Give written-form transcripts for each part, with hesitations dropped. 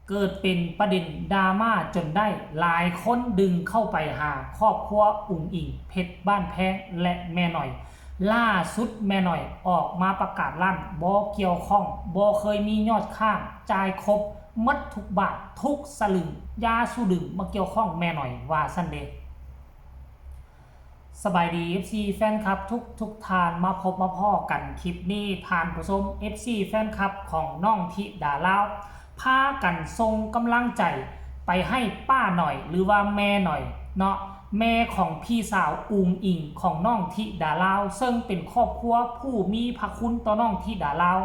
เกิดเป็นประเด็นดราม่าจนได้หลายคนดึงเข้าไปหาครอบครัวอุ๋งอิงเพชรบ้านแพงและแม่หน่อยล่าสุดแม่หน่อยออกมาประกาศลั่นบ่เกี่ยวข้องบ่เคยมียอดข้างจ่ายครบหมดทุกบาททุกสลึงยาสูดึงมาเกี่ยวข้องแม่หน่อยว่าซั่นเด้สบายดี FC แฟนคลับทุกทานมาพบมาพ่อกันคลิปนี้ผ่านผู้ชม FC แฟนคลับของน้องธิดาลาวพากันส่งกำลังใจไปให้ป้าหน่อยหรือว่าแม่หน่อยเนาะแม่ของพี่สาวอุ๋งอิงของน้องธิดาลาวซึ่งเป็นครอบครัวผู้มีพระคุณต่อน้องธิดาลาว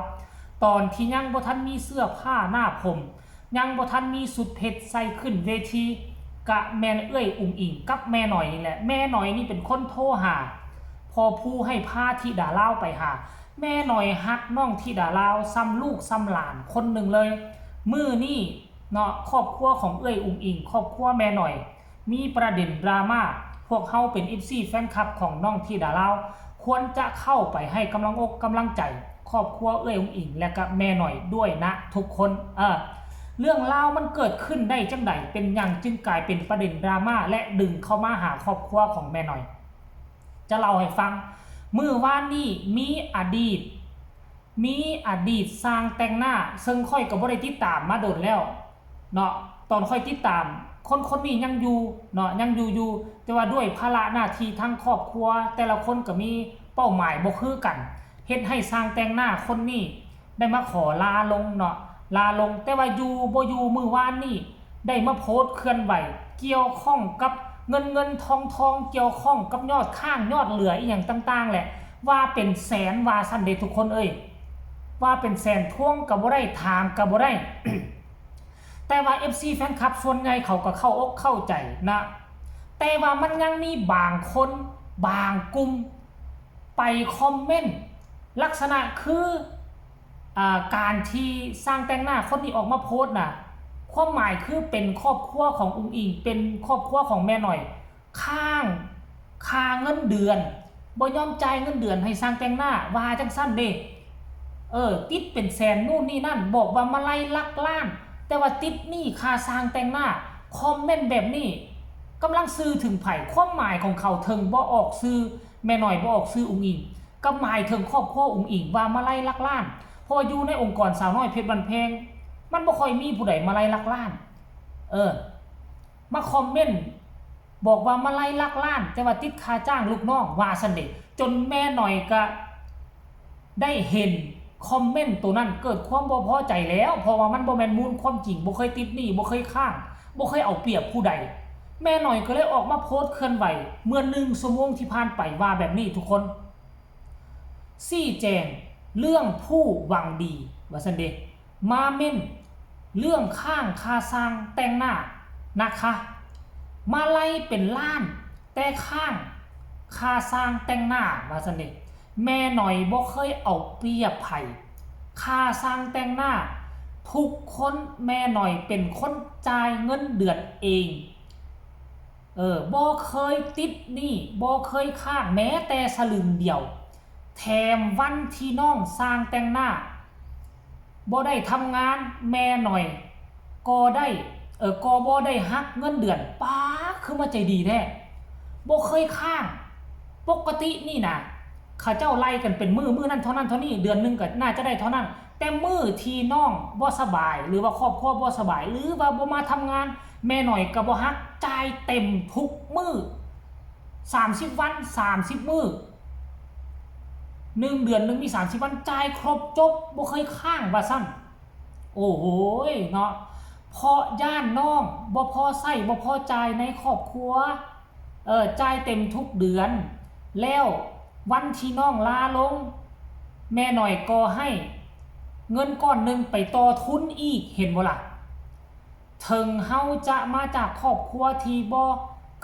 ตอนที่ยังบ่ทันมีเสื้อผ้าหน้าผมยังบ่ทันมีสุดเพชรใส่ขึ้นเวทีกะแม่เอ้ยอุ๋งอิงกับแม่หน่อยนี่แหละแม่หน่อยนี่เป็นคนโทรหาพอผู้ให้พาธิดาลาวไปหาแม่หน่อยฮักน้องธิดาลาวซ้ำลูกซ้ำหลานคนหนึ่งเลยมื้อนี้เนาะครอบครัวของเอ้ยอุ๋งอิงครอบครัวแม่หน่อยมีประเด็นดราม่าพวกเฮาเป็น FC แฟนคลับของน้องธิดาลาวควรจะเข้าไปให้กำลังอกกำลังใจครอบครัวเอ้ยอุ๋งอิงและก็แม่หน่อยด้วยนะทุกคนเรื่องราวมันเกิดขึ้นได้จังใดเป็นอย่างจึงกลายเป็นประเด็นดราม่าและดึงเข้ามาหาครอบครัวของแม่หน่อยจะเล่าให้ฟังมื้อวานนี้มีอดีตสร้างแต่งหน้าซึ่งค่อยก็บ่ได้ติดตามมาโดนแล้วเนาะตอนค่อยติดตามคนนี้ยังอยู่เนาะยังอยู่แต่ว่าด้วยภาระหน้าที่ทั้งครอบครัวแต่ละคนก็มีเป้าหมายบ่คือกันเฮ็ดให้สร้างแต่งหน้าคนนี้ได้มาขอลาลงเนาะลาลงแต่ว่าอยู่บ่อยู่มื้อวานนี้ได้มาโพสต์เคลื่อนไหวเกี่ยวข้องกับเงินทองเกี่ยวข้องกับยอดข้างยอดเหลืออีหยังต่างๆแหละว่าเป็นแสนว่าซั่นเด้ทุกคนเอ้ยว่าเป็นแสนท่วงก็บ่ได้ถามก็บ่ได้ แต่ว่า FC แฟนคลับส่วนใหญ่เขาก็เข้าอกเข้าใจนะแต่ว่ามันยังมีบางคนบางกลุ่มไปคอมเมนต์ลักษณะคือการที่สร้างแต่งหน้าคนที่ออกมาโพสต์น่ะความหมายคือเป็นครอบครัวของอุ๋งอิงเป็นครอบครัวของแม่หน่อยค่าเงินเดือนบ่ยอมจ่ายเงินเดือนให้สร้างแต่งหน้าว่าจังซั่นเด้ติดเป็นแสนนู่นนี่นั่นบอกว่ามาไล่ลักล้านแต่ว่าติดหนี้ค่าสร้างแต่งหน้าคอมเมนต์แบบนี้กำลังซื้อถึงไผ่ความหมายของเขาถึงบ่ออกซื้อแม่หน่อยบ่ออกซื้ออุ๋งอิงก็หมายถึงครอบครัวอุ๋งอิงว่ามาไล่ลักล้านเพราะอยู่ในองค์กรสาวน้อยเพชรบ้านแพงมันบ่ค่อยมีผู้ใดมาไล่ลักล้านมาคอมเมนต์บอกว่ามาไล่ลักล้านแต่ว่าติดค่าจ้างลูกน้องว่าซั่นเด้จนแม่หน่อยก็ได้เห็นคอมเมนต์ตัวนั้นเกิดความบ่พอใจแล้วเพราะว่ามันบ่แม่นมูลความจริงบ่เคยติดหนี้บ่เคยค้างบ่เคยเอาเปรียบผู้ใดแม่หน่อยก็เลยออกมาโพสต์เคลื่อนไหวเมื่อ1 ชั่วโมงที่ผ่านไปว่าแบบนี้ทุกคนชี้แจงเรื่องผู้หวังดีว่าซั่นเด้มาเม่นเรื่องข้างค่าสร้างแต่งหน้านะคะมาไล่เป็นล้านแต่ข้างค่าสร้างแต่งหน้าว่าซั่นเด้แม่หน่อยบ่เคยเอาเปรียบไผค่าสร้างแต่งหน้าทุกคนแม่หน่อยเป็นคนจ่ายเงินเดือนเองบ่เคยติดหนี้บ่เคยค้างแม้แต่สลึงเดียวแถมวันที่น้องสร้างแต่งหน้าบ่ได้ทำงานแม่หน่อยก็ได้ก็บ่ได้หักเงินเดือนป้าคือมาใจดีแท้บ่เคยค้างปกตินี่นะเขาเจ้าไล่กันเป็นมื้อนั้นเท่านั้นเท่านี้เดือนนึงก็น่าจะได้เท่านั้นแต่มื้อที่น้องบ่สบายหรือว่าครอบครัวบ่สบายหรือว่าบ่มาทำงานแม่หน่อยก็บ่ฮักจ่ายเต็มทุกมื้อ30วัน30มื้อ1เดือนนึงมี30วันจ่ายครบจบบ่เคยค้างว่าซั่นโอ้โหเนาะเพราะย่านน้องบ่พอใช้บ่พอจ่ายในครอบครัวจ่ายเต็มทุกเดือนแล้ววันที่น้องลาลงแม่หน่อยก็ให้เงินก้อนนึงไปต่อทุนอีกเห็นบ่ล่ะถึงเฮาจะมาจากครอบครัวที่บ่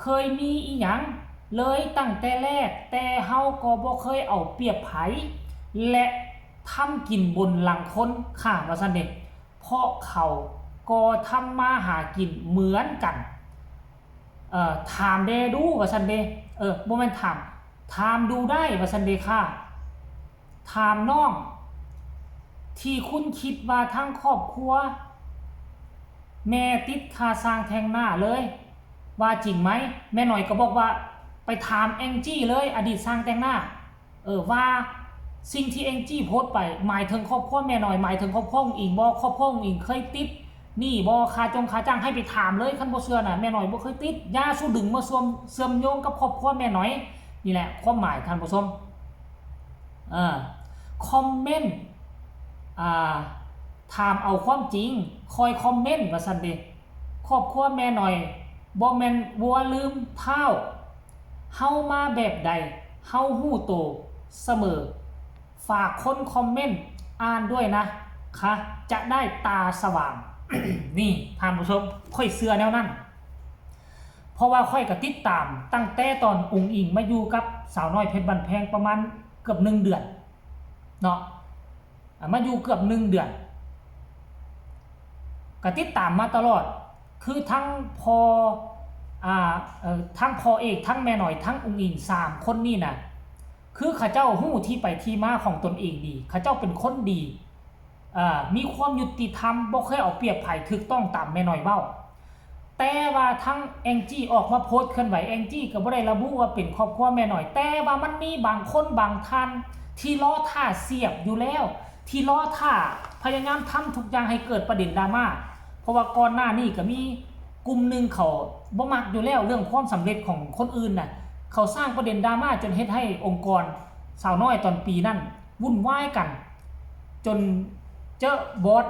เคยมีอีหยังเลยตั้งแต่แรกแต่เฮาก็บ่เคยเอาเปรียบไผและทำกินบนหลังคนข้างว่าซั่นเด้เพราะเขาก็ทำมาหากินเหมือนกันถามเดดูว่าซั่นเด้บ่แม่นถามดูได้ว่าซั่นเด้ค่ะถามน้องที่คุณคิดว่าทั้งครอบครัว แม่ติดค่าสร้างแทงหน้าเลยว่าจริงไหมแม่หน่อยก็บอกว่าไปถามแองจี้เลยอดีตสร้างแต่งหน้าว่าสิ่งที่แองจี้โพสต์ไปหมายถึงครอบครัวแม่หน่อยหมายถึงครอบครัวอิงบ่ครอบครัวอิงเคยติดนี่บ่ค่าจ้างให้ไปถามเลยคันบ่เชื่อน่ะแม่หน่อยบ่เคยติดอย่าสู้ดึงมาเชื่อมโยงกับครอบครัวแม่หน่อยนี่แหละความหมายท่านผู้ชมคอมเมนต์ถามเอาความจริงคอยคอมเมนต์ว่าซั่นเด้ครอบครัวแม่หน่อยบ่แม่นวัวลืมเท้าเฮามาแบบใดเฮาฮู้โตเสมอฝากคนคอมเมนต์อ่านด้วยนะคะจะได้ตาสว่าง นี่ท่านผู้ชมค่อยเชื่อแนวนั้นเพราะว่าค่อยก็ติดตามตั้งแต่ตอนอุ๋งอิงมาอยู่กับสาวน้อยเพชรบันแพงประมาณเกือบ1 เดือนเนาะมาอยู่เกือบ1 เดือนก็ติดตามมาตลอดคือทั้งพอทั้งพอเอกทั้งแม่หน่อยทั้งอุ๋งอิง3คนนี่นะคือข้าเจ้าฮู้ที่ไปที่มาของตนเองดีข้าเจ้าเป็นคนดีมีความยุติธรรมบ่เคยเอาเปรียบไผถูกต้องตามแม่หน่อยเว้าแต่ว่าทั้งแองจี้ออกมาโพสต์เคลื่อนไหวแองจี้ก็บ่ได้ระบุว่าเป็นครอบครัวแม่หน่อยแต่ว่ามันมีบางคนบางท่านที่ล้อท่าเสียบอยู่แล้วที่ล้อท่าพยายามทำทุกอย่างให้เกิดประเด็นดราม่าเพราะว่าก่อนหน้านี้ก็มีกลุ่มนึงเขาบ่มักอยู่แล้วเรื่องความสำเร็จของคนอื่นน่ะเขาสร้างประเด็นดราม่าจนเฮ็ดให้องค์กรสาวน้อยตอนปีนั้นวุ่นวายกันจนเจอบอส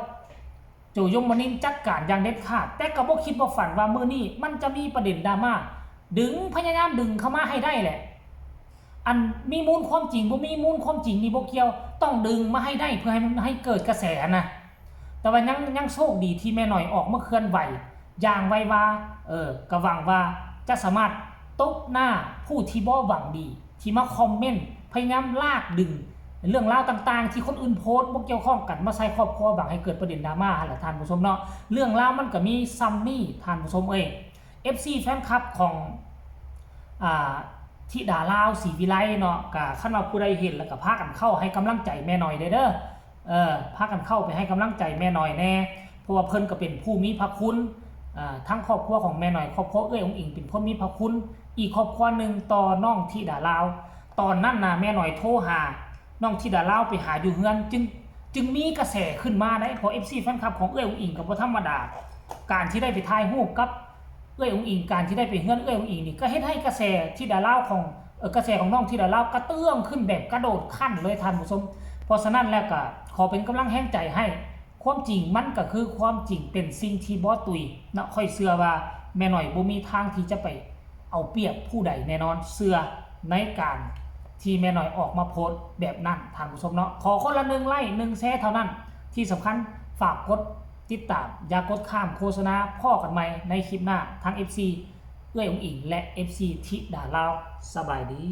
โจยงมนินจัดการอย่างเด็ดขาดแต่ก็บ่คิดบ่ฝันว่ามื้อนี้มันจะมีประเด็นดราม่าพยายามดึงเข้ามาให้ได้แหละอันมีมูลความจริงบ่มีมูลความจริงนี่บ่เกี่ยวต้องดึงมาให้ได้เพื่อให้เกิดกระแสนะแต่ว่ายังโชคดีที่แม่หน่อยออกมาเคลื่อนไหวอย่างไวว่าก็หวังว่าจะสามารถตบหน้าผู้ที่บ่หวังดีที่มาคอมเมนต์พยายามลากดึงเรื่องราวต่างๆที่คนอื่นโพสต์บ่เกี่ยวข้องกันมาใส่ครอบครัวหวังให้เกิดประเด็นดราม่าหั่นล่ะท่านผู้ชมเนาะเรื่องราวมันก็มีซัมมี่ท่านผู้ชมFC แฟนคลับของธิดาลาวศรีวิไลเนาะก็คันว่าผู้ใดเห็นแล้วก็พากันเข้าให้กำลังใจแม่หน่อยเด้อพากันเข้าไปให้กำลังใจแม่หน่อยแน่เพราะว่าเพิ่นก็เป็นผู้มีพระคุณทั้งครอบครัวของแม่หน่อยครอบครัวองอิงเป็นคนมีพระคุณอีกครอบครัวนึงต่อน้องธิดาลาวตอนนั้นน่ะแม่หน่อยโทรหาน้องธิดาลาวไปหาอยู่เฮือนจึงมีกระแสขึ้นมาได้เพราะ FC แฟนคลับขององอิงก็บ่ธรรมดาการที่ได้ไปถ่ายรูปกับองอิงการที่ได้ไปเฮือนองอิงนี่ก็เฮ็ดให้กระแสธิดาลาวของกระแสของน้องธิดาลาวกระเตื้องขึ้นแบบกระโดดขั้นเลยท่านผู้ชมเพราะฉะนั้นแล้วก็ขอเป็นกำลังแห่งใจให้ความจริงมันก็คือความจริงเป็นสิ่งที่บ่ตุยนะค่อยเชื่อว่าแม่หน่อยบ่มีทางที่จะไปเอาเปรียบผู้ใดแน่นอนเชื่อในการที่แม่หน่อยออกมาโพสต์แบบนั้นท่านผู้ชมเนาะขอคนละ1 ไลค์1 แชร์เท่านั้นที่สำคัญฝากกดติดตามอย่ากดข้ามโฆษณาพ่อกันใหม่ในคลิปหน้าทั้ง FC องอิงและ FC ธิดาลาวสบายดี